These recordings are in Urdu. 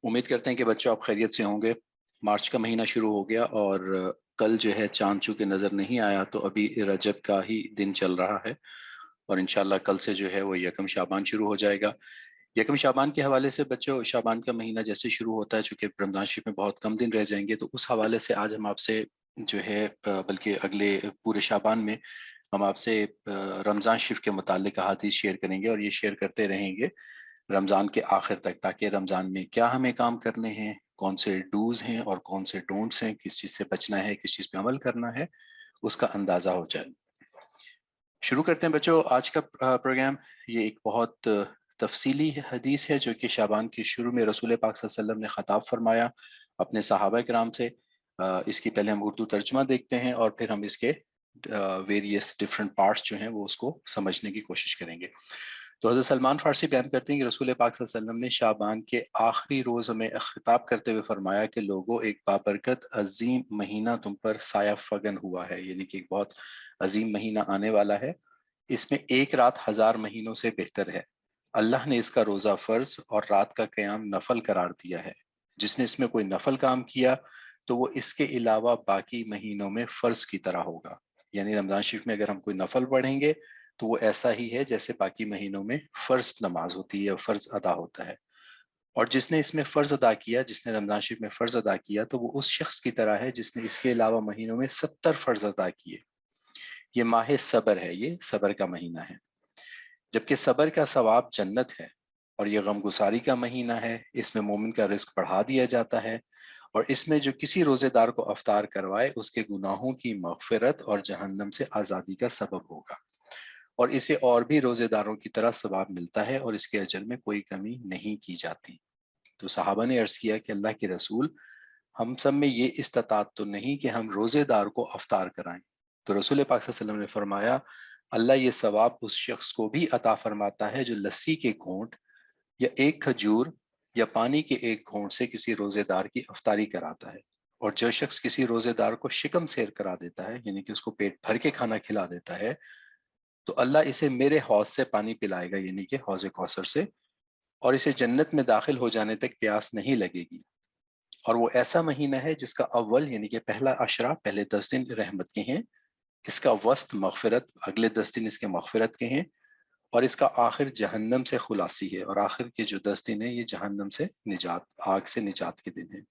امید کرتے ہیں کہ بچوں آپ خیریت سے ہوں گے۔ مارچ کا مہینہ شروع ہو گیا اور کل جو ہے چاند چونکہ نظر نہیں آیا تو ابھی رجب کا ہی دن چل رہا ہے، اور انشاءاللہ کل سے جو ہے وہ یکم شعبان شروع ہو جائے گا۔ یکم شعبان کے حوالے سے بچوں، شعبان کا مہینہ جیسے شروع ہوتا ہے، چونکہ رمضان شریف میں بہت کم دن رہ جائیں گے، تو اس حوالے سے آج ہم آپ سے جو ہے بلکہ اگلے پورے شعبان میں ہم آپ سے رمضان شریف کے متعلق احادیث شیئر کریں گے، اور یہ شیئر کرتے رہیں گے رمضان کے آخر تک، تاکہ رمضان میں کیا ہمیں کام کرنے ہیں، کون سے ڈوز ہیں اور کون سے ڈونٹس ہیں، کس چیز سے بچنا ہے، کس چیز پہ عمل کرنا ہے، اس کا اندازہ ہو جائے۔ شروع کرتے ہیں بچوں آج کا پروگرام۔ یہ ایک بہت تفصیلی حدیث ہے جو کہ شعبان کے شروع میں رسول پاک صلی اللہ علیہ وسلم نے خطاب فرمایا اپنے صحابہ کرام سے۔ اس کی پہلے ہم اردو ترجمہ دیکھتے ہیں اور پھر ہم اس کے ویریس ڈفرنٹ پارٹس جو ہیں وہ اس کو سمجھنے کی کوشش کریں گے۔ تو حضرت سلمان فارسی بیان کرتے ہیں کہ رسول پاک صلی اللہ علیہ وسلم نے شعبان کے آخری روز میں خطاب کرتے ہوئے فرمایا کہ لوگوں، ایک بابرکت عظیم مہینہ تم پر سایہ فگن ہوا ہے، یعنی کہ ایک بہت عظیم مہینہ آنے والا ہے، اس میں ایک رات 1000 مہینوں سے بہتر ہے۔ اللہ نے اس کا روزہ فرض اور رات کا قیام نفل قرار دیا ہے۔ جس نے اس میں کوئی نفل کام کیا تو وہ اس کے علاوہ باقی مہینوں میں فرض کی طرح ہوگا، یعنی رمضان شریف میں اگر ہم کوئی نفل پڑھیں گے تو وہ ایسا ہی ہے جیسے باقی مہینوں میں فرض نماز ہوتی ہے اور فرض ادا ہوتا ہے۔ اور جس نے اس میں فرض ادا کیا، جس نے رمضان شریف میں فرض ادا کیا، تو وہ اس شخص کی طرح ہے جس نے اس کے علاوہ مہینوں میں 70 فرض ادا کیے۔ یہ ماہ صبر ہے، یہ صبر کا مہینہ ہے، جبکہ صبر کا ثواب جنت ہے۔ اور یہ غم گساری کا مہینہ ہے، اس میں مومن کا رزق بڑھا دیا جاتا ہے، اور اس میں جو کسی روزے دار کو افطار کروائے اس کے گناہوں کی مغفرت اور جہنم سے آزادی کا سبب ہوگا، اور اسے اور بھی روزے داروں کی طرح ثواب ملتا ہے، اور اس کے اجر میں کوئی کمی نہیں کی جاتی۔ تو صحابہ نے عرض کیا کہ اللہ کے رسول، ہم سب میں یہ استطاعت تو نہیں کہ ہم روزے دار کو افطار کرائیں۔ تو رسول پاک صلی اللہ علیہ وسلم نے فرمایا، اللہ یہ ثواب اس شخص کو بھی عطا فرماتا ہے جو لسی کے گھونٹ یا ایک کھجور یا پانی کے ایک گھونٹ سے کسی روزے دار کی افطاری کراتا ہے، اور جو شخص کسی روزے دار کو شکم سیر کرا دیتا ہے، یعنی کہ اس کو پیٹ بھر کے کھانا کھلا دیتا ہے، تو اللہ اسے میرے حوض سے پانی پلائے گا، یعنی کہ حوض کوثر سے، اور اسے جنت میں داخل ہو جانے تک پیاس نہیں لگے گی۔ اور وہ ایسا مہینہ ہے جس کا اول یعنی کہ پہلا عشرہ، پہلے 10 دن رحمت کے ہیں، اس کا وسط مغفرت، اگلے 10 دن اس کے مغفرت کے ہیں، اور اس کا آخر جہنم سے خلاصی ہے، اور آخر کے جو 10 دن ہیں یہ جہنم سے نجات، آگ سے نجات کے دن ہیں۔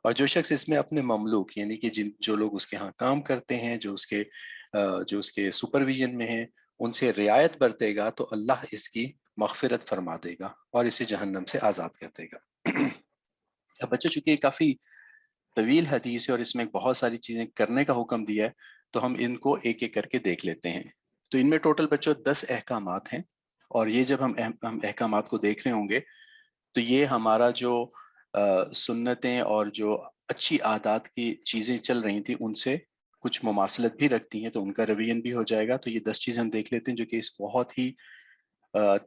اور جو شخص اس میں اپنے مملوک یعنی کہ جو لوگ اس کے ہاں کام کرتے ہیں، جو اس کے سپرویژن میں ہیں، ان سے رعایت برتے گا تو اللہ اس کی مغفرت فرما دے گا اور اسے جہنم سے آزاد کر دے گا۔ اب بچوں، چونکہ یہ کافی طویل حدیث ہے اور اس میں بہت ساری چیزیں کرنے کا حکم دیا ہے، تو ہم ان کو ایک ایک کر کے دیکھ لیتے ہیں۔ تو ان میں ٹوٹل بچوں 10 احکامات ہیں، اور یہ جب ہم احکامات کو دیکھ رہے ہوں گے تو یہ ہمارا جو سنتیں اور جو اچھی عادات کی چیزیں چل رہی تھیں ان سے کچھ مماثلت بھی رکھتی ہیں، تو ان کا ریویژن بھی ہو جائے گا۔ تو یہ 10 چیزیں ہم دیکھ لیتے ہیں جو کہ اس بہت ہی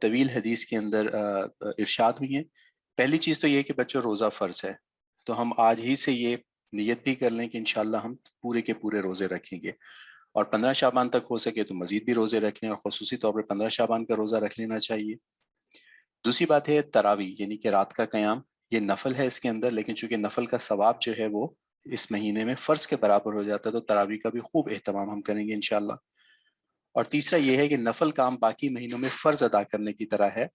طویل حدیث کے اندر ارشاد ہوئی ہیں۔ پہلی چیز تو یہ کہ بچوں روزہ فرض ہے، تو ہم آج ہی سے یہ نیت بھی کر لیں کہ انشاءاللہ ہم پورے کے پورے روزے رکھیں گے، اور 15 شعبان تک ہو سکے تو مزید بھی روزے رکھ لیں، اور خصوصی طور پر 15 شعبان کا روزہ رکھ لینا چاہیے۔ دوسری بات ہے تراویح، یعنی کہ رات کا قیام۔ یہ نفل ہے اس کے اندر، لیکن چونکہ نفل کا ثواب جو ہے وہ اس مہینے میں فرض کے برابر ہو جاتا ہے، تو تراویح کا بھی خوب اہتمام ہم کریں گے انشاءاللہ۔ اور تیسرا یہ ہے کہ نفل کام باقی مہینوں میں فرض ادا کرنے کی طرح ہے،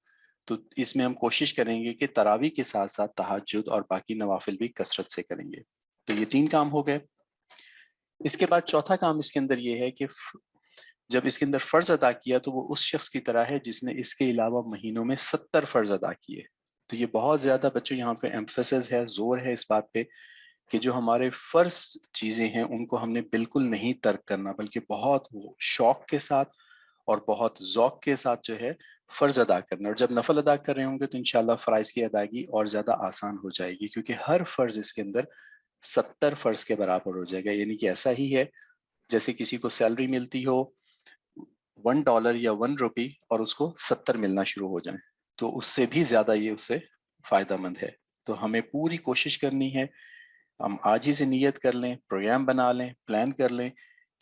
تو اس میں ہم کوشش کریں گے کہ تراویح کے ساتھ ساتھ تہجد اور باقی نوافل بھی کثرت سے کریں گے۔ تو یہ 3 کام ہو گئے۔ اس کے بعد چوتھا کام اس کے اندر یہ ہے کہ جب اس کے اندر فرض ادا کیا تو وہ اس شخص کی طرح ہے جس نے اس کے علاوہ مہینوں میں 70 فرض ادا کیے۔ تو یہ بہت زیادہ بچوں یہاں پہ ایمفیسس ہے، زور ہے اس بات پہ کہ جو ہمارے فرض چیزیں ہیں ان کو ہم نے بالکل نہیں ترک کرنا، بلکہ بہت شوق کے ساتھ اور بہت ذوق کے ساتھ جو ہے فرض ادا کرنا۔ اور جب نفل ادا کر رہے ہوں گے تو انشاءاللہ فرائض کی ادائیگی اور زیادہ آسان ہو جائے گی، کیونکہ ہر فرض اس کے اندر 70 فرض کے برابر ہو جائے گا۔ یعنی کہ ایسا ہی ہے جیسے کسی کو سیلری ملتی ہو $1 یا 1 روپی اور اس کو 70 ملنا شروع ہو جائیں، تو اس سے بھی زیادہ یہ اس سے فائدہ مند ہے۔ تو ہمیں پوری کوشش کرنی ہے، ہم آج ہی سے نیت کر لیں، پروگرام بنا لیں، پلان کر لیں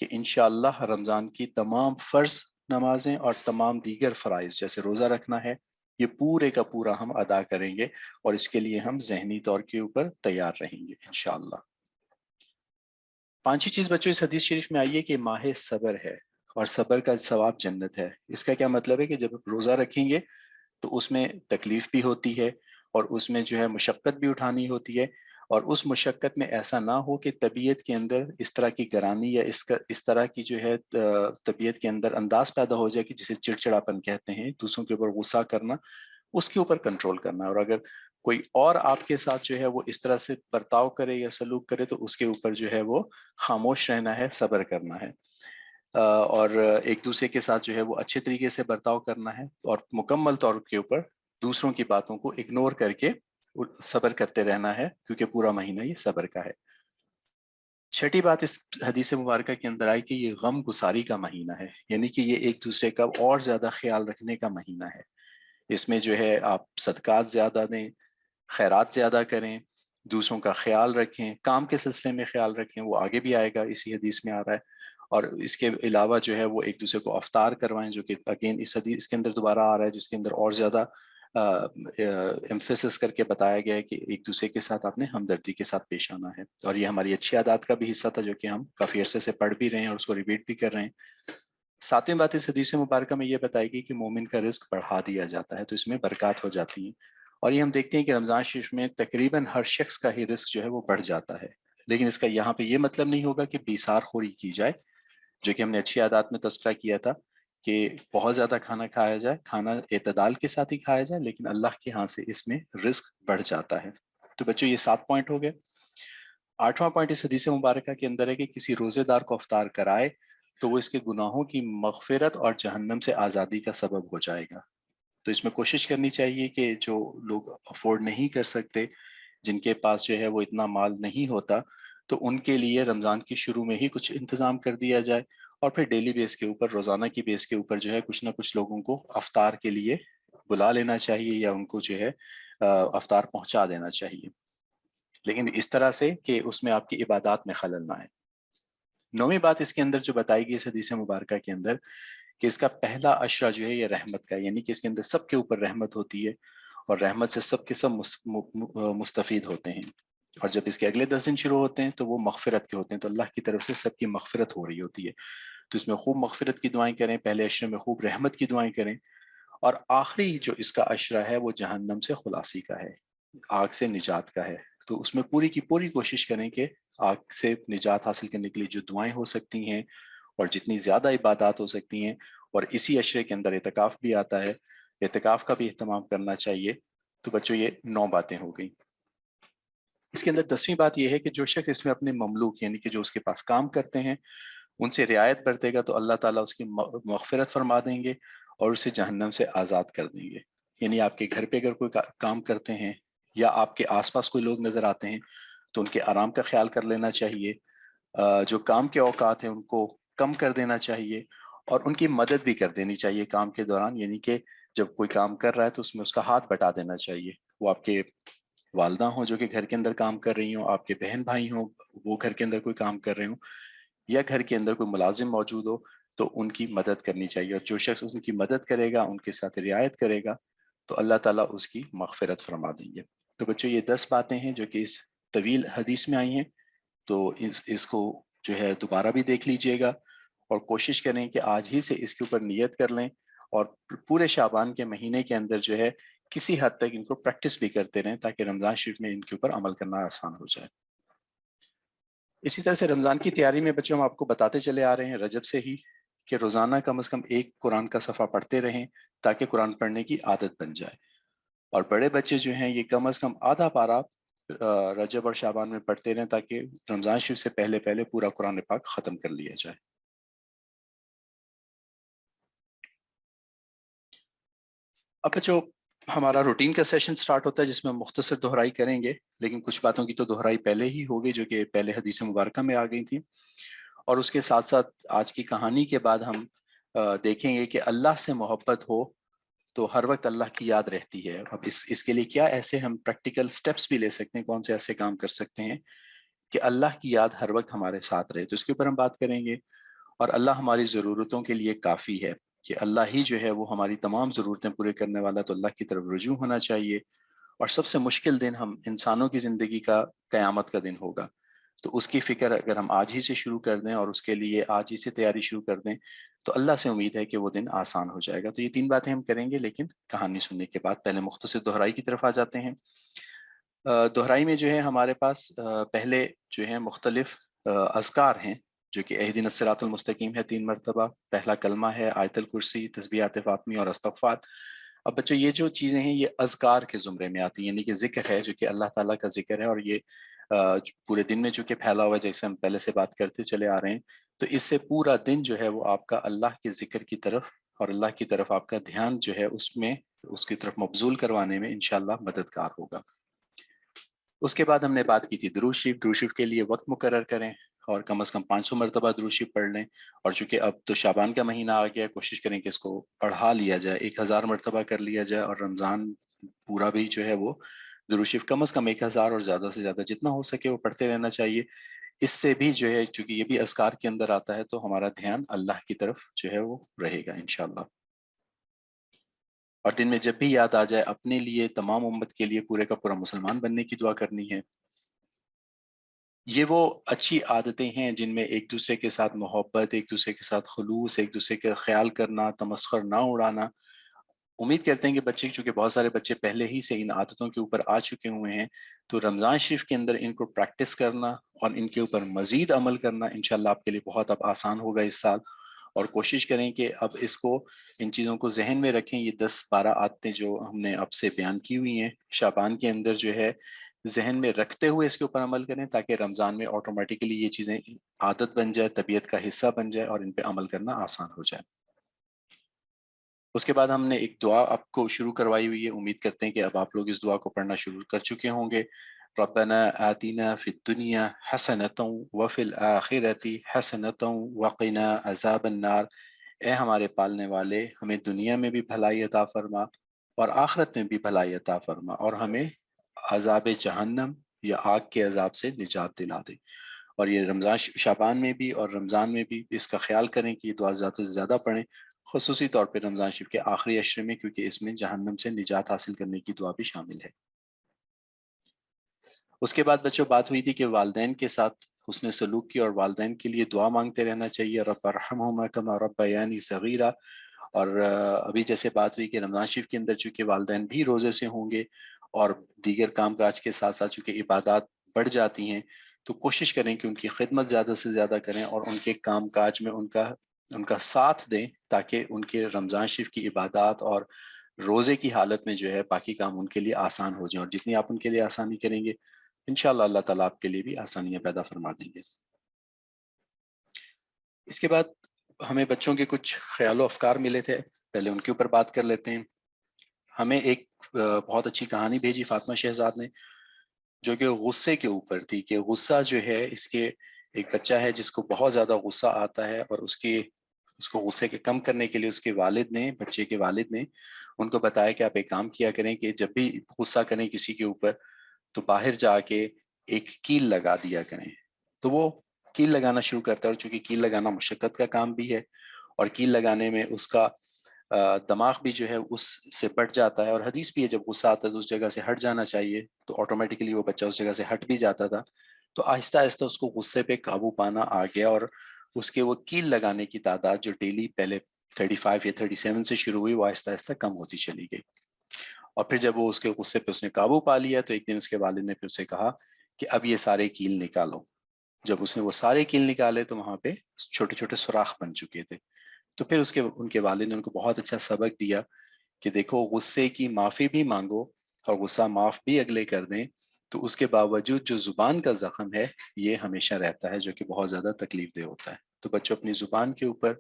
کہ انشاءاللہ رمضان کی تمام فرض نمازیں اور تمام دیگر فرائض جیسے روزہ رکھنا ہے، یہ پورے کا پورا ہم ادا کریں گے اور اس کے لیے ہم ذہنی طور کے اوپر تیار رہیں گے انشاءاللہ۔ پانچویں چیز بچوں اس حدیث شریف میں آئیے کہ ماہ صبر ہے اور صبر کا ثواب جنت ہے۔ اس کا کیا مطلب ہے کہ جب روزہ رکھیں گے تو اس میں تکلیف بھی ہوتی ہے اور اس میں جو ہے مشقت بھی اٹھانی ہوتی ہے، اور اس مشقت میں ایسا نہ ہو کہ طبیعت کے اندر اس طرح کی گرانی یا اس طرح کی جو ہے طبیعت کے اندر انداز پیدا ہو جائے کہ جسے چڑچڑاپن کہتے ہیں، دوسروں کے اوپر غصہ کرنا، اس کے اوپر کنٹرول کرنا، اور اگر کوئی اور آپ کے ساتھ جو ہے وہ اس طرح سے برتاؤ کرے یا سلوک کرے تو اس کے اوپر جو ہے وہ خاموش رہنا ہے، صبر کرنا ہے، اور ایک دوسرے کے ساتھ جو ہے وہ اچھے طریقے سے برتاؤ کرنا ہے اور مکمل طور کے اوپر دوسروں کی باتوں کو اگنور کر کے صبر کرتے رہنا ہے، کیونکہ پورا مہینہ یہ صبر کا ہے۔ چھٹی بات اس حدیث مبارکہ کے اندر آئی کہ یہ غم گساری کا مہینہ ہے، یعنی کہ یہ ایک دوسرے کا اور زیادہ خیال رکھنے کا مہینہ ہے۔ اس میں جو ہے آپ صدقات زیادہ دیں، خیرات زیادہ کریں، دوسروں کا خیال رکھیں، کام کے سلسلے میں خیال رکھیں، وہ آگے بھی آئے گا، اسی حدیث میں آ رہا ہے، اور اس کے علاوہ جو ہے وہ ایک دوسرے کو افطار کروائیں، جو کہ اگین اس حدیث کے اندر دوبارہ آ رہا ہے، جس کے اندر اور زیادہ ایمفیسس کر کے بتایا گیا ہے کہ ایک دوسرے کے ساتھ آپ نے ہمدردی کے ساتھ پیش آنا ہے، اور یہ ہماری اچھی عادات کا بھی حصہ تھا جو کہ ہم کافی عرصے سے پڑھ بھی رہے ہیں اور اس کو ریپیٹ بھی کر رہے ہیں۔ ساتویں بات اس حدیث مبارکہ میں یہ بتائے گی کہ مومن کا رزق بڑھا دیا جاتا ہے، تو اس میں برکات ہو جاتی ہیں، اور یہ ہم دیکھتے ہیں کہ رمضان شریف میں تقریباً ہر شخص کا ہی رزق جو ہے وہ بڑھ جاتا ہے، لیکن اس کا یہاں پہ یہ مطلب نہیں ہوگا کہ بیسار خوری کی جائے، جو کہ ہم نے اچھی عادات میں تذکرہ کیا تھا کہ بہت زیادہ کھانا کھایا جائے، کھانا اعتدال کے ساتھ ہی کھایا جائے، لیکن اللہ کے ہاں سے اس میں رزق بڑھ جاتا ہے۔ تو بچوں یہ 7 پوائنٹ ہو گئے۔ 8واں پوائنٹ اس حدیث مبارکہ کے اندر ہے کہ کسی روزے دار کو افطار کرائے تو وہ اس کے گناہوں کی مغفرت اور جہنم سے آزادی کا سبب ہو جائے گا۔ تو اس میں کوشش کرنی چاہیے کہ جو لوگ افورڈ نہیں کر سکتے، جن کے پاس جو ہے وہ اتنا مال نہیں ہوتا، تو ان کے لیے رمضان کی شروع میں ہی کچھ انتظام کر دیا جائے، اور پھر ڈیلی بیس کے اوپر، روزانہ کی بیس کے اوپر جو ہے کچھ نہ کچھ لوگوں کو افطار کے لیے بلا لینا چاہیے یا ان کو جو ہے افطار پہنچا دینا چاہیے، لیکن اس طرح سے کہ اس میں آپ کی عبادات میں خلل نہ آئے۔ 9ویں بات اس کے اندر جو بتائی گئی اس حدیث مبارکہ کے اندر کہ اس کا پہلا عشرہ جو ہے یہ رحمت کا ہے، یعنی کہ اس کے اندر سب کے اوپر رحمت ہوتی ہے اور رحمت سے سب کے سب مستفید ہوتے ہیں، اور جب اس کے اگلے 10 دن شروع ہوتے ہیں تو وہ مغفرت کے ہوتے ہیں، تو اللہ کی طرف سے سب کی مغفرت ہو رہی ہوتی ہے، تو اس میں خوب مغفرت کی دعائیں کریں، پہلے عشرے میں خوب رحمت کی دعائیں کریں، اور آخری جو اس کا عشرہ ہے وہ جہنم سے خلاصی کا ہے، آگ سے نجات کا ہے، تو اس میں پوری کی پوری کوشش کریں کہ آگ سے نجات حاصل کرنے کے لیے جو دعائیں ہو سکتی ہیں اور جتنی زیادہ عبادات ہو سکتی ہیں، اور اسی عشرے کے اندر اعتکاف بھی آتا ہے، اعتکاف کا بھی اہتمام کرنا چاہیے۔ تو بچوں یہ 9 باتیں ہو گئیں۔ اس کے اندر 10ویں بات یہ ہے کہ جو شخص اس میں اپنے مملوک یعنی کہ جو اس کے پاس کام کرتے ہیں ان سے رعایت برتے گا تو اللہ تعالیٰ اس کی مغفرت فرما دیں گے اور اسے جہنم سے آزاد کر دیں گے، یعنی آپ کے گھر پہ اگر کوئی کام کرتے ہیں یا آپ کے آس پاس کوئی لوگ نظر آتے ہیں تو ان کے آرام کا خیال کر لینا چاہیے، جو کام کے اوقات ہیں ان کو کم کر دینا چاہیے، اور ان کی مدد بھی کر دینی چاہیے کام کے دوران، یعنی کہ جب کوئی کام کر رہا ہے تو اس میں اس کا ہاتھ بٹا دینا چاہیے، وہ آپ کے والدہ ہوں جو کہ گھر کے اندر کام کر رہی ہوں، آپ کے بہن بھائی ہوں وہ گھر کے اندر کوئی کام کر رہے ہوں، یا گھر کے اندر کوئی ملازم موجود ہو تو ان کی مدد کرنی چاہیے، اور جو شخص ان کی مدد کرے گا، ان کے ساتھ رعایت کرے گا تو اللہ تعالیٰ اس کی مغفرت فرما دیں گے۔ تو بچوں یہ 10 باتیں ہیں جو کہ اس طویل حدیث میں آئی ہیں، تو اس کو جو ہے دوبارہ بھی دیکھ لیجئے گا اور کوشش کریں کہ آج ہی سے اس کے اوپر نیت کر لیں، اور پورے شعبان کے مہینے کے اندر جو ہے کسی حد تک ان کو پریکٹس بھی کرتے رہیں تاکہ رمضان شریف میں ان کے اوپر عمل کرنا آسان ہو جائے۔ اسی طرح سے رمضان کی تیاری میں بچوں ہم آپ کو بتاتے چلے آ رہے ہیں رجب سے ہی کہ روزانہ کم از کم ایک قرآن کا صفحہ پڑھتے رہیں تاکہ قرآن پڑھنے کی عادت بن جائے، اور بڑے بچے جو ہیں یہ کم از کم آدھا پارہ رجب اور شعبان میں پڑھتے رہیں تاکہ رمضان شریف سے پہلے پہلے پورا قرآن پاک ختم کر لیا جائے۔ اب بچوں ہمارا روٹین کا سیشن سٹارٹ ہوتا ہے جس میں ہم مختصر دہرائی کریں گے، لیکن کچھ باتوں کی تو دہرائی پہلے ہی ہوگی جو کہ پہلے حدیث مبارکہ میں آ گئی تھی، اور اس کے ساتھ ساتھ آج کی کہانی کے بعد ہم دیکھیں گے کہ اللہ سے محبت ہو تو ہر وقت اللہ کی یاد رہتی ہے۔ اب اس کے لیے کیا ایسے ہم پریکٹیکل سٹیپس بھی لے سکتے ہیں، کون سے ایسے کام کر سکتے ہیں کہ اللہ کی یاد ہر وقت ہمارے ساتھ رہے، تو اس کے اوپر ہم بات کریں گے، اور اللہ ہماری ضرورتوں کے لیے کافی ہے، کہ اللہ ہی جو ہے وہ ہماری تمام ضرورتیں پورے کرنے والا، تو اللہ کی طرف رجوع ہونا چاہیے. اور سب سے مشکل دن ہم انسانوں کی زندگی کا قیامت کا دن ہوگا. تو اس کی فکر اگر ہم آج ہی سے شروع کر دیں اور اس کے لیے آج ہی سے تیاری شروع کر دیں تو اللہ سے امید ہے کہ وہ دن آسان ہو جائے گا. تو یہ 3 باتیں ہم کریں گے، لیکن کہانی سننے کے بعد. پہلے مختصر دہرائی کی طرف آ جاتے ہیں. دہرائی میں جو ہے ہمارے پاس پہلے جو ہے مختلف اذکار ہیں جو کہ اہدنا الصراط المستقیم ہے 3 مرتبہ، پہلا کلمہ ہے آیت الکرسی، تسبیحات فاطمی اور استغفار. اب بچوں یہ جو چیزیں ہیں یہ اذکار کے زمرے میں آتی ہیں، یعنی کہ ذکر ہے جو کہ اللہ تعالیٰ کا ذکر ہے، اور یہ پورے دن میں چونکہ پھیلا ہوا ہے جیسے ہم پہلے سے بات کرتے چلے آ رہے ہیں. تو اس سے پورا دن جو ہے وہ آپ کا اللہ کے ذکر کی طرف اور اللہ کی طرف آپ کا دھیان جو ہے اس میں اس کی طرف مبذول کروانے میں انشاءاللہ مددگار ہوگا. اس کے بعد ہم نے بات کی تھی درود شریف. درود شریف کے لیے وقت مقرر کریں اور کم از کم 500 مرتبہ درود شریف پڑھ لیں. اور چونکہ اب تو شعبان کا مہینہ آ گیا، کوشش کریں کہ اس کو بڑھا لیا جائے، 1000 مرتبہ کر لیا جائے، اور رمضان پورا بھی جو ہے وہ درود شریف کم از کم 1000 اور زیادہ سے زیادہ جتنا ہو سکے وہ پڑھتے رہنا چاہیے. اس سے بھی جو ہے چونکہ یہ بھی اذکار کے اندر آتا ہے تو ہمارا دھیان اللہ کی طرف جو ہے وہ رہے گا انشاءاللہ. اور دن میں جب بھی یاد آ جائے اپنے لیے، تمام امت کے لیے پورے کا پورا مسلمان بننے کی دعا کرنی ہے. یہ وہ اچھی عادتیں ہیں جن میں ایک دوسرے کے ساتھ محبت، ایک دوسرے کے ساتھ خلوص، ایک دوسرے کا خیال کرنا، تمسخر نہ اڑانا. امید کرتے ہیں کہ بچے، چونکہ بہت سارے بچے پہلے ہی سے ان عادتوں کے اوپر آ چکے ہوئے ہیں، تو رمضان شریف کے اندر ان کو پریکٹس کرنا اور ان کے اوپر مزید عمل کرنا انشاءاللہ آپ کے لیے بہت اب آسان ہوگا اس سال. اور کوشش کریں کہ اب اس کو، ان چیزوں کو ذہن میں رکھیں. یہ 10-12 عادتیں جو ہم نے اب سے بیان کی ہوئی ہیں شعبان کے اندر جو ہے ذہن میں رکھتے ہوئے اس کے اوپر عمل کریں، تاکہ رمضان میں آٹومیٹیکلی یہ چیزیں عادت بن جائے، طبیعت کا حصہ بن جائے اور ان پہ عمل کرنا آسان ہو جائے. اس کے بعد ہم نے ایک دعا آپ کو شروع کروائی ہوئی ہے. امید کرتے ہیں کہ اب آپ لوگ اس دعا کو پڑھنا شروع کر چکے ہوں گے. ربنا آتنا فی الدنیا حسنۃ وفی الآخرۃ حسنۃ وقنا عذاب النار. اے ہمارے پالنے والے، ہمیں دنیا میں بھی بھلائی عطا فرما اور آخرت میں بھی بھلائی عطا فرما، اور ہمیں عذاب جہنم یا آگ کے عذاب سے نجات دلا دے. اور یہ رمضان شعبان میں بھی اور رمضان میں بھی اس کا خیال کریں کہ یہ دعا زیادہ سے زیادہ پڑھیں، خصوصی طور پہ رمضان شریف کے آخری عشرے میں، کیونکہ اس میں جہنم سے نجات حاصل کرنے کی دعا بھی شامل ہے. اس کے بعد بچوں بات ہوئی تھی کہ والدین کے ساتھ حسن سلوک کی اور والدین کے لیے دعا مانگتے رہنا چاہیے. رب ارحمہما کما ربیانی صغیرا. اور ابھی جیسے بات ہوئی کہ رمضان شریف کے اندر چونکہ والدین بھی روزے سے ہوں گے اور دیگر کام کاج کے ساتھ ساتھ چونکہ عبادات بڑھ جاتی ہیں، تو کوشش کریں کہ ان کی خدمت زیادہ سے زیادہ کریں اور ان کے کام کاج میں ان کا ساتھ دیں، تاکہ ان کے رمضان شریف کی عبادات اور روزے کی حالت میں جو ہے باقی کام ان کے لیے آسان ہو جائیں. اور جتنی آپ ان کے لیے آسانی کریں گے انشاءاللہ اللہ تعالیٰ آپ کے لیے بھی آسانیاں پیدا فرما دیں گے. اس کے بعد ہمیں بچوں کے کچھ خیال و افکار ملے تھے، پہلے ان کے اوپر بات کر لیتے ہیں. ہمیں ایک بہت اچھی کہانی بھیجی فاطمہ شہزاد نے، جو کہ غصے کے اوپر تھی. کہ غصہ جو ہے اس کے، ایک بچہ ہے جس کو بہت زیادہ غصہ آتا ہے، اور اس کو غصے کے کم کرنے کے لیے اس کے والد نے، بچے کے والد نے ان کو بتایا کہ آپ ایک کام کیا کریں کہ جب بھی غصہ کریں کسی کے اوپر تو باہر جا کے ایک کیل لگا دیا کریں. تو وہ کیل لگانا شروع کرتا ہے، اور چونکہ کیل لگانا مشقت کا کام بھی ہے اور کیل لگانے میں اس کا دماغ بھی جو ہے اس سے بٹ جاتا ہے. اور حدیث بھی ہے جب غصہ آتا ہے تو اس جگہ سے ہٹ جانا چاہیے، تو آٹومیٹکلی وہ بچہ اس جگہ سے ہٹ بھی جاتا تھا. تو آہستہ آہستہ اس کو غصے پہ قابو پانا آ گیا، اور اس کے وہ کیل لگانے کی تعداد جو ڈیلی پہلے 35 یا 37 سے شروع ہوئی، وہ آہستہ آہستہ کم ہوتی چلی گئی. اور پھر جب وہ اس کے غصے پہ اس نے قابو پا لیا تو ایک دن اس کے والد نے پھر اسے کہا کہ اب یہ سارے کیل نکالو. جب اس نے وہ سارے کیل نکالے تو وہاں پہ چھوٹے چھوٹے سوراخ بن چکے تھے. تو پھر ان کے والد نے ان کو بہت اچھا سبق دیا کہ دیکھو غصے کی معافی بھی مانگو اور غصہ معاف بھی اگلے کر دیں، تو اس کے باوجود جو زبان کا زخم ہے یہ ہمیشہ رہتا ہے، جو کہ بہت زیادہ تکلیف دہ ہوتا ہے. تو بچوں اپنی زبان کے اوپر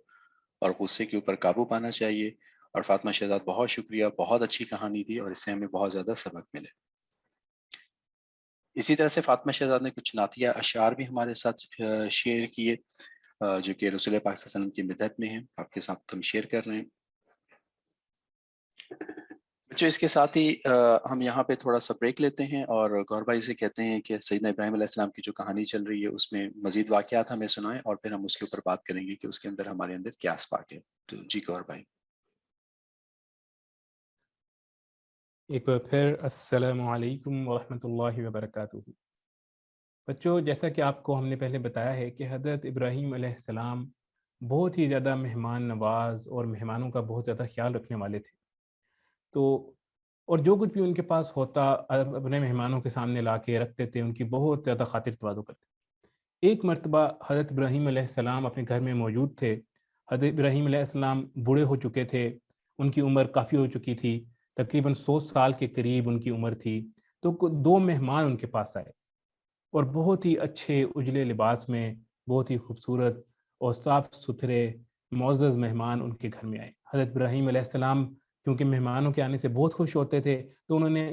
اور غصے کے اوپر قابو پانا چاہیے. اور فاطمہ شہزاد بہت شکریہ، بہت اچھی کہانی تھی اور اس سے ہمیں بہت زیادہ سبق ملے. اسی طرح سے فاطمہ شہزاد نے کچھ نعتیہ اشعار بھی ہمارے ساتھ شیئر کیے، جو کہ رسول پاک صلی اللہ علیہ وسلم کی مدحت میں ہیں، آپ کے ساتھ ہم شیئر کر رہے ہیں. بچوں اس کے ساتھ ہی ہم یہاں پہ تھوڑا سا بریک لیتے ہیں اور گور بھائی سے کہتے ہیں کہ سیدنا ابراہیم علیہ السلام کی جو کہانی چل رہی ہے اس میں مزید واقعات ہمیں سنائیں، اور پھر ہم اس کے اوپر بات کریں گے کہ اس کے اندر ہمارے اندر کیا اسباق ہے. تو جی گور بھائی. ایک بار پھر السلام علیکم ورحمۃ اللہ وبرکاتہ۔ بچوں، جیسا کہ آپ کو ہم نے پہلے بتایا ہے کہ حضرت ابراہیم علیہ السلام بہت ہی زیادہ مہمان نواز اور مہمانوں کا بہت زیادہ خیال رکھنے والے تھے۔ تو اور جو کچھ بھی ان کے پاس ہوتا اپنے مہمانوں کے سامنے لا کے رکھتے تھے، ان کی بہت زیادہ خاطر تواضع کرتے۔ ایک مرتبہ حضرت ابراہیم علیہ السلام اپنے گھر میں موجود تھے۔ حضرت ابراہیم علیہ السلام بوڑھے ہو چکے تھے، ان کی عمر کافی ہو چکی تھی، تقریباً 100 سال کے قریب ان کی عمر تھی۔ تو دو مہمان ان کے پاس آئے اور بہت ہی اچھے اجلے لباس میں، بہت ہی خوبصورت اور صاف ستھرے معزز مہمان ان کے گھر میں آئے۔ حضرت ابراہیم علیہ السلام کیونکہ مہمانوں کے آنے سے بہت خوش ہوتے تھے، تو انہوں نے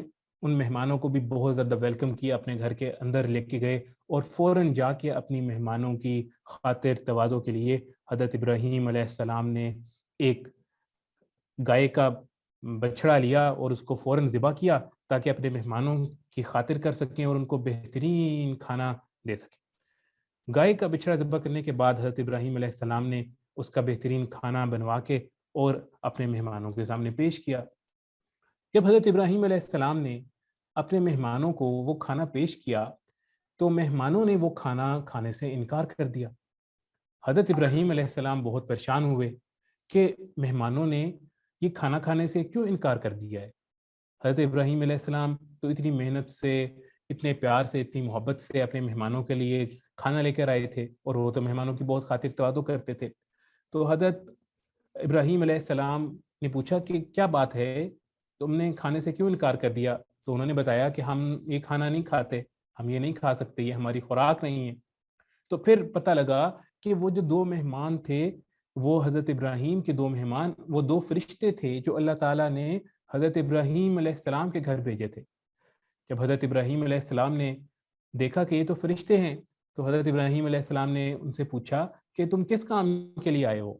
ان مہمانوں کو بھی بہت زیادہ ویلکم کیا، اپنے گھر کے اندر لے کے گئے اور فوراً جا کے اپنی مہمانوں کی خاطر تواضع کے لیے حضرت ابراہیم علیہ السلام نے ایک گائے کا بچڑا لیا اور اس کو فوراً ذبح کیا تاکہ اپنے مہمانوں کی خاطر کر سکیں اور ان کو بہترین کھانا دے سکیں۔ گائے کا بچڑا ذبح کرنے کے بعد حضرت ابراہیم علیہ السلام نے اس کا بہترین کھانا بنوا کے اور اپنے مہمانوں کے سامنے پیش کیا۔ جب حضرت ابراہیم علیہ السلام نے اپنے مہمانوں کو وہ کھانا پیش کیا تو مہمانوں نے وہ کھانا کھانے سے انکار کر دیا۔ حضرت ابراہیم علیہ السلام بہت پریشان ہوئے کہ مہمانوں نے یہ کھانا کھانے سے کیوں انکار کر دیا ہے۔ حضرت ابراہیم علیہ السلام تو اتنی محنت سے، اتنے پیار سے، اتنی محبت سے اپنے مہمانوں کے لیے کھانا لے کر آئے تھے، اور وہ تو مہمانوں کی بہت خاطر تواضع کرتے تھے۔ تو حضرت ابراہیم علیہ السلام نے پوچھا کہ کیا بات ہے، تم نے کھانے سے کیوں انکار کر دیا؟ تو انہوں نے بتایا کہ ہم یہ کھانا نہیں کھاتے، ہم یہ نہیں کھا سکتے، یہ ہماری خوراک نہیں ہے۔ تو پھر پتہ لگا کہ وہ جو دو مہمان تھے، وہ حضرت ابراہیم کے دو مہمان، وہ دو فرشتے تھے جو اللہ تعالیٰ نے حضرت ابراہیم علیہ السلام کے گھر بھیجے تھے۔ جب حضرت ابراہیم علیہ السلام نے دیکھا کہ یہ تو فرشتے ہیں، تو حضرت ابراہیم علیہ السلام نے ان سے پوچھا کہ تم کس کام کے لیے آئے ہو؟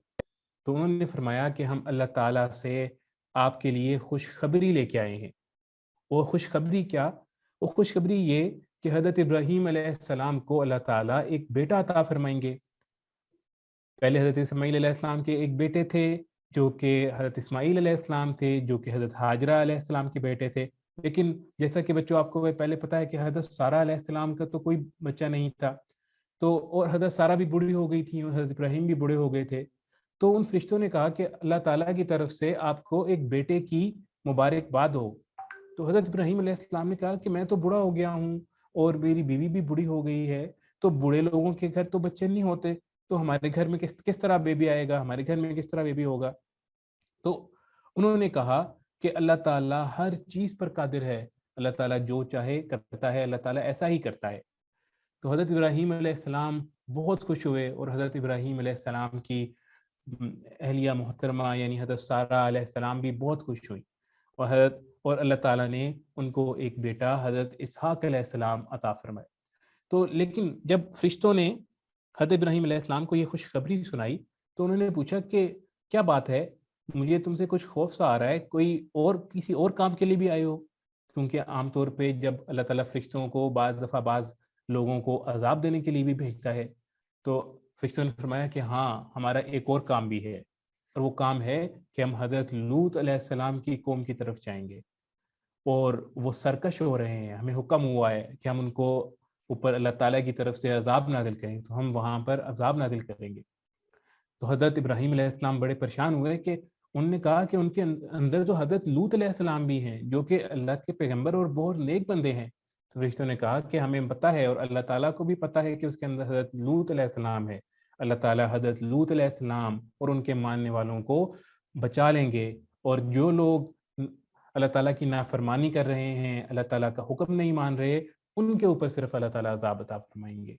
تو انہوں نے فرمایا کہ ہم اللہ تعالیٰ سے آپ کے لیے خوشخبری لے کے آئے ہیں۔ وہ خوشخبری کیا؟ وہ خوشخبری یہ کہ حضرت ابراہیم علیہ السلام کو اللہ تعالیٰ ایک بیٹا عطا فرمائیں گے۔ پہلے حضرت اسماعیل علیہ السلام کے ایک بیٹے تھے جو کہ حضرت اسماعیل علیہ السلام تھے، جو کہ حضرت ہاجرہ علیہ السلام کے بیٹے تھے۔ لیکن جیسا کہ بچوں آپ کو پہلے پتہ ہے کہ حضرت سارہ علیہ السلام کا تو کوئی بچہ نہیں تھا، تو اور حضرت سارہ بھی بوڑھی ہو گئی تھی اور حضرت ابراہیم بھی بوڑھے ہو گئے تھے۔ تو ان فرشتوں نے کہا کہ اللہ تعالیٰ کی طرف سے آپ کو ایک بیٹے کی مبارکباد ہو۔ تو حضرت ابراہیم علیہ السلام نے کہا کہ میں تو بوڑھا ہو گیا ہوں اور میری بیوی بھی بوڑھی ہو گئی ہے، تو بوڑھے لوگوں کے گھر تو بچے نہیں ہوتے، تو ہمارے گھر میں کس طرح بیبی آئے گا، ہمارے گھر میں کس طرح بیبی ہوگا؟ تو انہوں نے کہا کہ اللہ تعالیٰ ہر چیز پر قادر ہے، اللہ تعالیٰ جو چاہے کرتا ہے، اللہ تعالیٰ ایسا ہی کرتا ہے۔ تو حضرت ابراہیم علیہ السلام بہت خوش ہوئے اور حضرت ابراہیم علیہ السلام کی اہلیہ محترمہ یعنی حضرت سارہ علیہ السلام بھی بہت خوش ہوئی، اور اللہ تعالیٰ نے ان کو ایک بیٹا حضرت اسحاق علیہ السلام عطا فرمائے۔ تو لیکن جب فرشتوں نے حضرت ابراہیم علیہ السلام کو یہ خوشخبری سنائی تو انہوں نے پوچھا کہ کیا بات ہے، مجھے تم سے کچھ خوف سا آ رہا ہے، کوئی اور کسی اور کام کے لیے بھی آئے ہو؟ کیونکہ عام طور پہ جب اللہ تعالیٰ فرشتوں کو بعض دفعہ بعض لوگوں کو عذاب دینے کے لیے بھی بھیجتا ہے، تو فرشتوں نے فرمایا کہ ہاں، ہمارا ایک اور کام بھی ہے، اور وہ کام ہے کہ ہم حضرت لوط علیہ السلام کی قوم کی طرف جائیں گے، اور وہ سرکش ہو رہے ہیں، ہمیں حکم ہوا ہے کہ ہم ان کو اوپر اللہ تعالیٰ کی طرف سے عذاب نازل کریں، تو ہم وہاں پر عذاب نازل کریں گے۔ تو حضرت ابراہیم علیہ السلام بڑے پریشان ہوئے کہ انہوں نے کہا کہ ان کے اندر جو حضرت لوط علیہ السلام بھی ہیں جو کہ اللہ کے پیغمبر اور بہت نیک بندے ہیں۔ تو فرشتوں نے کہا کہ ہمیں پتہ ہے اور اللہ تعالیٰ کو بھی پتہ ہے کہ اس کے اندر حضرت لوط علیہ السلام ہے، اللہ تعالیٰ حضرت لوط علیہ السلام اور ان کے ماننے والوں کو بچا لیں گے، اور جو لوگ اللہ تعالیٰ کی نافرمانی کر رہے ہیں، اللہ تعالیٰ کا حکم نہیں مان رہے، ان کے اوپر صرف اللہ تعالیٰ عذاب عطا فرمائیں گے۔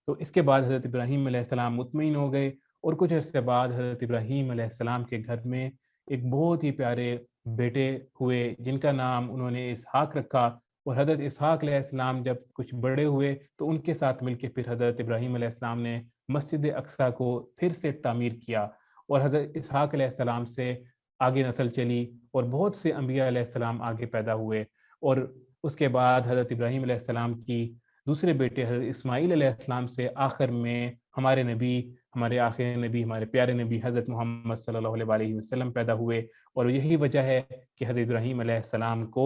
تو اس کے بعد حضرت ابراہیم علیہ السلام مطمئن ہو گئے، اور کچھ عرصے بعد حضرت ابراہیم علیہ السلام کے گھر میں ایک بہت ہی پیارے بیٹے ہوئے جن کا نام انہوں نے اسحاق رکھا، اور حضرت اسحاق علیہ السلام جب کچھ بڑے ہوئے تو ان کے ساتھ مل کے پھر حضرت ابراہیم علیہ السلام نے مسجد اقصیٰ کو پھر سے تعمیر کیا، اور حضرت اسحاق علیہ السلام سے آگے نسل چلی اور بہت سے انبیاء علیہ السلام آگے پیدا ہوئے، اور اس کے بعد حضرت ابراہیم علیہ السلام کی دوسرے بیٹے حضرت اسماعیل علیہ السلام سے آخر میں ہمارے نبی، ہمارے آخری نبی، ہمارے پیارے نبی حضرت محمد صلی اللہ علیہ وسلم پیدا ہوئے، اور یہی وجہ ہے کہ حضرت ابراہیم علیہ السلام کو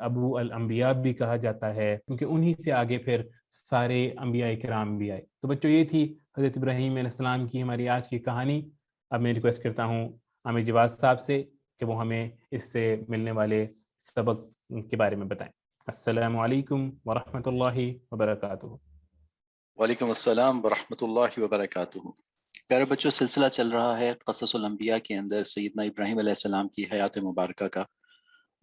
ابو الانبیاء بھی کہا جاتا ہے، کیونکہ انہی سے آگے پھر سارے انبیاء کرام بھی آئے۔ تو بچوں یہ تھی حضرت ابراہیم علیہ السلام کی ہماری آج کی کہانی۔ اب میں ریکویسٹ کرتا ہوں عامر جواز صاحب سے کہ وہ ہمیں اس سے ملنے والے سبق کے بارے میں بتائیں۔ السلام علیکم ورحمۃ اللہ وبرکاتہ۔ وعلیکم السلام ورحمۃ اللہ وبرکاتہ۔ پیارے بچوں، سلسلہ چل رہا ہے قصص الانبیاء کے اندر سیدنا ابراہیم علیہ السلام کی حیات مبارکہ کا،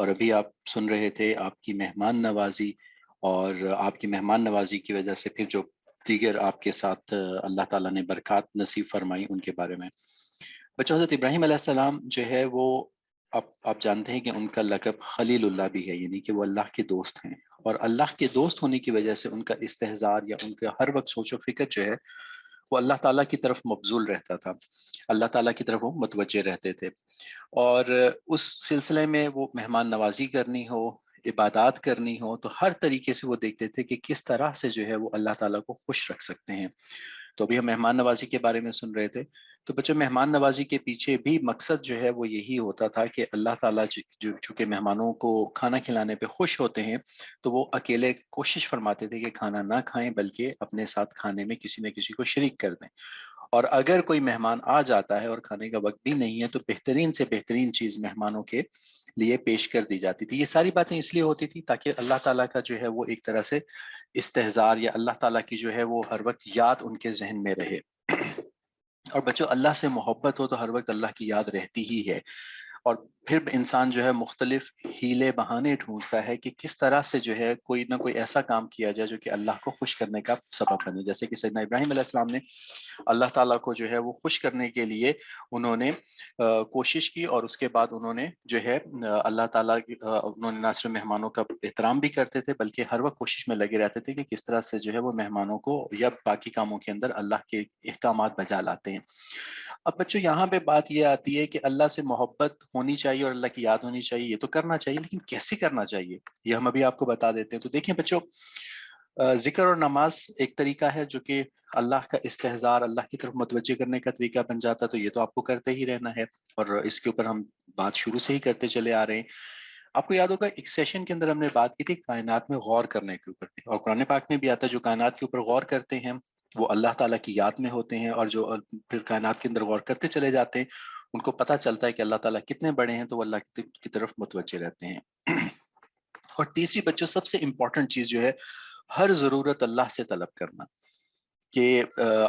اور ابھی آپ سن رہے تھے آپ کی مہمان نوازی، اور آپ کی مہمان نوازی کی وجہ سے پھر جو دیگر آپ کے ساتھ اللہ تعالیٰ نے برکات نصیب فرمائی ان کے بارے میں۔ بچوں، حضرت ابراہیم علیہ السلام جو ہے وہ آپ جانتے ہیں کہ ان کا لقب خلیل اللہ بھی ہے، یعنی کہ وہ اللہ کے دوست ہیں، اور اللہ کے دوست ہونے کی وجہ سے ان کا استحضار یا ان کا ہر وقت سوچ و فکر جو ہے وہ اللہ تعالیٰ کی طرف مبذول رہتا تھا، اللہ تعالیٰ کی طرف وہ متوجہ رہتے تھے، اور اس سلسلے میں وہ مہمان نوازی کرنی ہو، عبادات کرنی ہو، تو ہر طریقے سے وہ دیکھتے تھے کہ کس طرح سے جو ہے وہ اللہ تعالیٰ کو خوش رکھ سکتے ہیں۔ تو ابھی ہم مہمان نوازی کے بارے میں سن رہے تھے، تو بچوں مہمان نوازی کے پیچھے بھی مقصد جو ہے وہ یہی ہوتا تھا کہ اللہ تعالیٰ جو چونکہ مہمانوں کو کھانا کھلانے پہ خوش ہوتے ہیں، تو وہ اکیلے کوشش فرماتے تھے کہ کھانا نہ کھائیں بلکہ اپنے ساتھ کھانے میں کسی نہ کسی کو شریک کر دیں، اور اگر کوئی مہمان آ جاتا ہے اور کھانے کا وقت بھی نہیں ہے تو بہترین سے بہترین چیز مہمانوں کے لیے پیش کر دی جاتی تھی۔ یہ ساری باتیں اس لیے ہوتی تھی تاکہ اللہ تعالیٰ کا جو ہے وہ ایک طرح سے استحضار یا اللہ تعالیٰ کی جو ہے وہ ہر وقت یاد ان کے ذہن میں رہے۔ اور بچوں، اللہ سے محبت ہو تو ہر وقت اللہ کی یاد رہتی ہی ہے، اور پھر انسان جو ہے مختلف ہیلے بہانے ڈھونڈتا ہے کہ کس طرح سے جو ہے کوئی نہ کوئی ایسا کام کیا جائے جو کہ اللہ کو خوش کرنے کا سبب بنے، جیسے کہ سیدنا ابراہیم علیہ السلام نے اللہ تعالیٰ کو جو ہے وہ خوش کرنے کے لیے انہوں نے کوشش کی، اور اس کے بعد انہوں نے جو ہے اللہ تعالیٰ انہوں نے نہ صرف مہمانوں کا احترام بھی کرتے تھے بلکہ ہر وقت کوشش میں لگے رہتے تھے کہ کس طرح سے جو ہے وہ مہمانوں کو یا باقی کاموں کے اندر اللہ کے احکامات بجا لاتے ہیں۔ اب بچوں یہاں پہ بات یہ آتی ہے کہ اللہ سے محبت ہونی چاہیے اور اللہ کی یاد ہونی چاہیے، یہ تو کرنا چاہیے، لیکن کیسے کرنا چاہیے یہ ہم ابھی آپ کو بتا دیتے ہیں۔ تو دیکھیں بچوں، ذکر اور نماز ایک طریقہ ہے جو کہ اللہ کا استحضار، اللہ کی طرف متوجہ کرنے کا طریقہ بن جاتا، تو یہ تو آپ کو کرتے ہی رہنا ہے، اور اس کے اوپر ہم بات شروع سے ہی کرتے چلے آ رہے ہیں۔ آپ کو یاد ہوگا ایک سیشن کے اندر ہم نے بات کی تھی کائنات میں غور کرنے کے اوپر، اور قرآن پاک میں بھی آتا ہے جو کائنات کے اوپر غور کرتے ہیں وہ اللہ تعالیٰ کی یاد میں ہوتے ہیں، اور جو پھر کائنات کے اندر غور کرتے چلے جاتے ہیں ان کو پتہ چلتا ہے کہ اللہ تعالیٰ کتنے بڑے ہیں، تو وہ اللہ کی طرف متوجہ رہتے ہیں۔ اور تیسری بچوں سب سے امپورٹنٹ چیز جو ہے ہر ضرورت اللہ سے طلب کرنا، کہ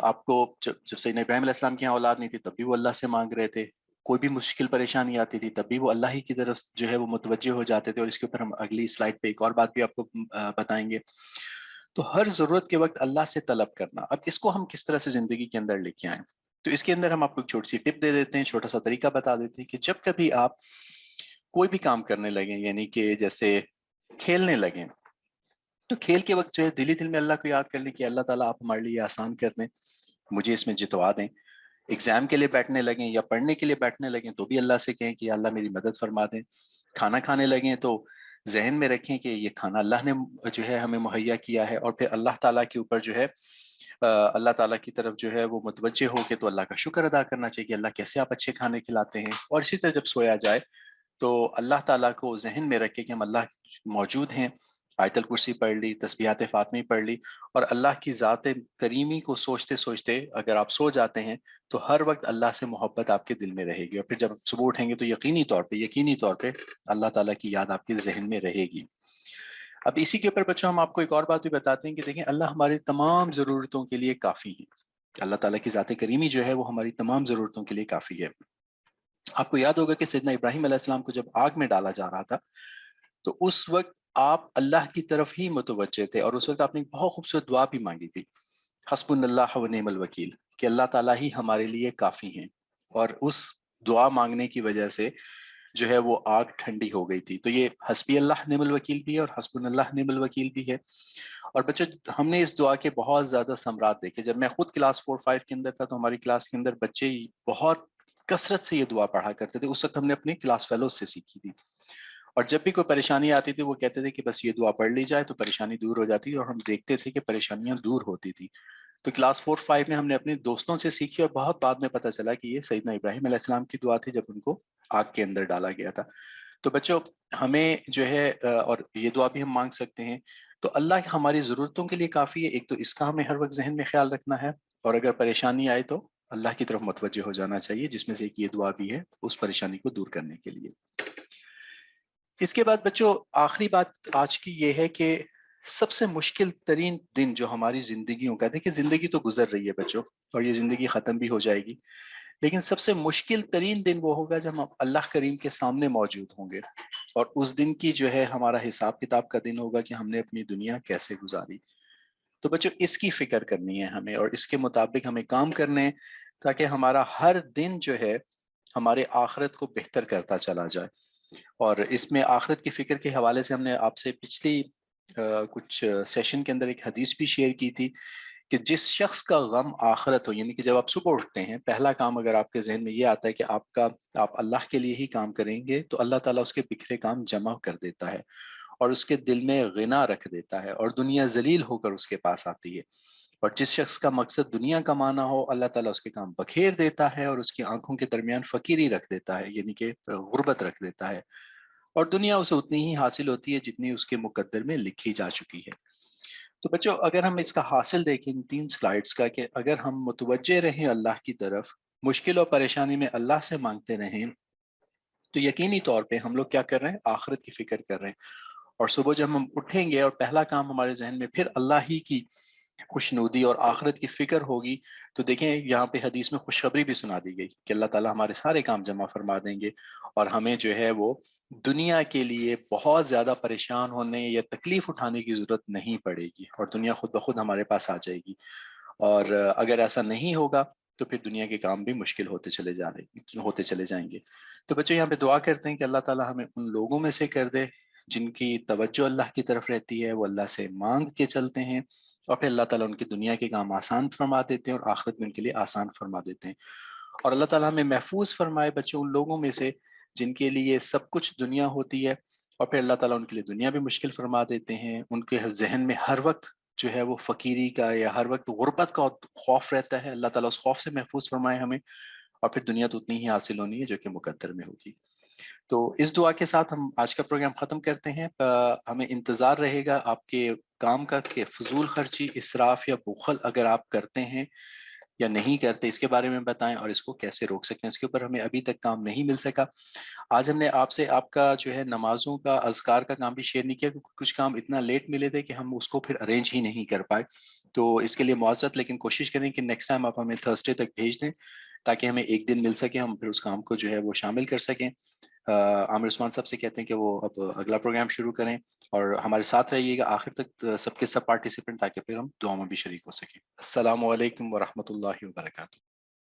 آپ کو جب سیدنا ابراہیم علیہ السلام کی یہاں اولاد نہیں تھی تب بھی وہ اللہ سے مانگ رہے تھے، کوئی بھی مشکل پریشانی آتی تھی تب بھی وہ اللہ ہی کی طرف جو ہے وہ متوجہ ہو جاتے تھے، اور اس کے اوپر ہم اگلی سلائڈ پہ ایک اور بات بھی آپ کو بتائیں گے۔ تو ہر ضرورت کے وقت اللہ سے طلب کرنا، اب اس کو ہم کس طرح سے زندگی کے اندر لے کے آئیں، تو اس کے اندر ہم آپ کو ایک چھوٹی سی ٹپ دے دیتے ہیں، چھوٹا سا طریقہ بتا دیتے ہیں کہ جب کبھی آپ کوئی بھی کام کرنے لگیں، یعنی کہ جیسے کھیلنے لگیں، تو کھیل کے وقت جو ہے دل ہی دل میں اللہ کو یاد کر لیں کہ اللہ تعالیٰ آپ ہمارے لیے آسان کر دیں، مجھے اس میں جتوا دیں۔ ایگزام کے لیے بیٹھنے لگیں یا پڑھنے کے لیے بیٹھنے لگیں تو بھی اللہ سے کہیں کہ اللہ میری مدد فرما دیں۔ کھانا کھانے لگیں تو ذہن میں رکھیں کہ یہ کھانا اللہ نے جو ہے ہمیں مہیا کیا ہے، اور پھر اللہ تعالیٰ کے اوپر جو ہے اللہ تعالیٰ کی طرف جو ہے وہ متوجہ ہو کے تو اللہ کا شکر ادا کرنا چاہیے کہ اللہ کیسے آپ اچھے کھانے کھلاتے ہیں۔ اور اسی طرح جب سویا جائے تو اللہ تعالیٰ کو ذہن میں رکھے کہ ہم اللہ موجود ہیں، آیت الکرسی پڑھ لی، تسبیحات فاطمی پڑھ لی، اور اللہ کی ذات کریمی کو سوچتے سوچتے اگر آپ سو جاتے ہیں تو ہر وقت اللہ سے محبت آپ کے دل میں رہے گی، اور پھر جب صبح اٹھیں گے تو یقینی طور پہ اللہ تعالیٰ کی یاد آپ کے ذہن میں رہے گی۔ اب اسی کے اوپر بچوں ہم آپ کو ایک اور بات بھی بتاتے ہیں کہ دیکھیں اللہ ہماری تمام ضرورتوں کے لیے کافی ہے، اللہ تعالیٰ کی ذات کریمی جو ہے وہ ہماری تمام ضرورتوں کے لیے کافی ہے۔ آپ کو یاد ہوگا کہ سیدنا ابراہیم علیہ السلام کو جب آگ میں ڈالا جا رہا تھا تو اس وقت آپ اللہ کی طرف ہی متوجہ تھے، اور اس وقت آپ نے ایک بہت خوبصورت دعا بھی مانگی تھی، حسبنا اللہ و نعم الوکیل، کہ اللہ تعالیٰ ہی ہمارے لیے کافی ہیں، اور اس دعا مانگنے کی وجہ سے جو ہے وہ آگ ٹھنڈی ہو گئی تھی۔ تو یہ حسبی اللہ نعم الوکیل بھی ہے اور حسبنا اللہ نعم الوکیل بھی ہے۔ اور بچوں ہم نے اس دعا کے بہت زیادہ ثمرات دیکھے، جب میں خود کلاس 4-5 کے اندر تھا تو ہماری کلاس کے اندر بچے بہت کثرت سے یہ دعا پڑھا کرتے تھے، اس وقت ہم نے اپنے کلاس فیلوز سے سیکھی تھی، اور جب بھی کوئی پریشانی آتی تھی وہ کہتے تھے کہ بس یہ دعا پڑھ لی جائے تو پریشانی دور ہو جاتی، اور ہم دیکھتے تھے کہ پریشانیاں دور ہوتی تھی۔ تو کلاس 4-5 میں ہم نے اپنے دوستوں سے سیکھی اور بہت بعد میں پتہ چلا کہ یہ سیدنا ابراہیم علیہ السلام کی دعا تھی جب ان کو آگ کے اندر ڈالا گیا تھا. تو بچوں ہمیں جو ہے اور یہ دعا بھی ہم مانگ سکتے ہیں. تو اللہ ہماری ضرورتوں کے لیے کافی ہے. ایک تو اس کا ہمیں ہر وقت ذہن میں خیال رکھنا ہے، اور اگر پریشانی آئے تو اللہ کی طرف متوجہ ہو جانا چاہیے، جس میں سے ایک یہ دعا بھی ہے اس پریشانی کو دور کرنے کے لیے. اس کے بعد بچوں آخری بات آج کی یہ ہے کہ سب سے مشکل ترین دن جو ہماری زندگیوں کا، دیکھیں زندگی تو گزر رہی ہے بچوں اور یہ زندگی ختم بھی ہو جائے گی، لیکن سب سے مشکل ترین دن وہ ہوگا جب ہم اللہ کریم کے سامنے موجود ہوں گے، اور اس دن کی جو ہے ہمارا حساب کتاب کا دن ہوگا کہ ہم نے اپنی دنیا کیسے گزاری. تو بچوں اس کی فکر کرنی ہے ہمیں، اور اس کے مطابق ہمیں کام کرنے ہیں تاکہ ہمارا ہر دن جو ہے ہمارے آخرت کو بہتر کرتا چلا جائے. اور اس میں آخرت کی فکر کے حوالے سے ہم نے آپ سے پچھلی کچھ سیشن کے اندر ایک حدیث بھی شیئر کی تھی کہ جس شخص کا غم آخرت ہو، یعنی کہ جب آپ صبح اٹھتے ہیں پہلا کام اگر آپ کے ذہن میں یہ آتا ہے کہ آپ اللہ کے لیے ہی کام کریں گے، تو اللہ تعالیٰ اس کے بکھرے کام جمع کر دیتا ہے اور اس کے دل میں غنا رکھ دیتا ہے اور دنیا ذلیل ہو کر اس کے پاس آتی ہے. اور جس شخص کا مقصد دنیا کمانا ہو، اللہ تعالیٰ اس کے کام بکھیر دیتا ہے اور اس کی آنکھوں کے درمیان فقیری رکھ دیتا ہے، یعنی کہ غربت رکھ دیتا ہے، اور دنیا اسے اتنی ہی حاصل ہوتی ہے جتنی اس کے مقدر میں لکھی جا چکی ہے. تو بچوں اگر ہم اس کا حاصل دیکھیں ان 3 سلائیڈز کا، کہ اگر ہم متوجہ رہیں اللہ کی طرف، مشکل اور پریشانی میں اللہ سے مانگتے رہیں، تو یقینی طور پہ ہم لوگ کیا کر رہے ہیں؟ آخرت کی فکر کر رہے ہیں. اور صبح جب ہم اٹھیں گے اور پہلا کام ہمارے ذہن میں پھر اللہ ہی کی خوشنودی اور آخرت کی فکر ہوگی، تو دیکھیں یہاں پہ حدیث میں خوشخبری بھی سنا دی گئی کہ اللہ تعالیٰ ہمارے سارے کام جمع فرما دیں گے، اور ہمیں جو ہے وہ دنیا کے لیے بہت زیادہ پریشان ہونے یا تکلیف اٹھانے کی ضرورت نہیں پڑے گی، اور دنیا خود بخود ہمارے پاس آ جائے گی. اور اگر ایسا نہیں ہوگا تو پھر دنیا کے کام بھی مشکل ہوتے چلے جائیں گے. تو بچوں یہاں پہ دعا کرتے ہیں کہ اللہ تعالیٰ ہمیں ان لوگوں میں سے کر دے جن کی توجہ اللہ کی طرف رہتی ہے، وہ اللہ سے مانگ کے چلتے ہیں، اور پھر اللہ تعالیٰ ان کی دنیا کے کام آسان فرما دیتے ہیں اور آخرت میں ان کے لیے آسان فرما دیتے ہیں. اور اللہ تعالیٰ ہمیں محفوظ فرمائے بچوں ان لوگوں میں سے جن کے لیے سب کچھ دنیا ہوتی ہے، اور پھر اللہ تعالیٰ ان کے لیے دنیا بھی مشکل فرما دیتے ہیں، ان کے ذہن میں ہر وقت جو ہے وہ فقیری کا یا ہر وقت غربت کا خوف رہتا ہے. اللہ تعالیٰ اس خوف سے محفوظ فرمائے ہمیں، اور پھر دنیا تو اتنی ہی حاصل ہونی ہے جو کہ مقدر میں ہوگی. تو اس دعا کے ساتھ ہم آج کا پروگرام ختم کرتے ہیں. ہمیں انتظار رہے گا آپ کے کام کا کہ فضول خرچی، اسراف یا بخل اگر آپ کرتے ہیں یا نہیں کرتے، اس کے بارے میں بتائیں اور اس کو کیسے روک سکتے ہیں. اس کے اوپر ہمیں ابھی تک کام نہیں مل سکا. آج ہم نے آپ سے آپ کا جو ہے نمازوں کا، اذکار کا کام بھی شیئر نہیں کیا، کیونکہ کچھ کام اتنا لیٹ ملے تھے کہ ہم اس کو پھر ارینج ہی نہیں کر پائے. تو اس کے لیے معذرت، لیکن کوشش کریں کہ نیکسٹ ٹائم آپ ہمیں تھرسڈے تک بھیج دیں تاکہ ہمیں ایک دن مل سکے، ہم پھر اس کام کو جو ہے وہ شامل کر سکیں. عامر عثمان صاحب سے کہتے ہیں کہ وہ اب اگلا پروگرام شروع کریں، اور ہمارے ساتھ رہیے گا آخر تک سب کے سب پارٹیسپینٹ، تاکہ پھر ہم دعا میں بھی شریک ہو سکیں. السلام علیکم ورحمۃ اللہ وبرکاتہ.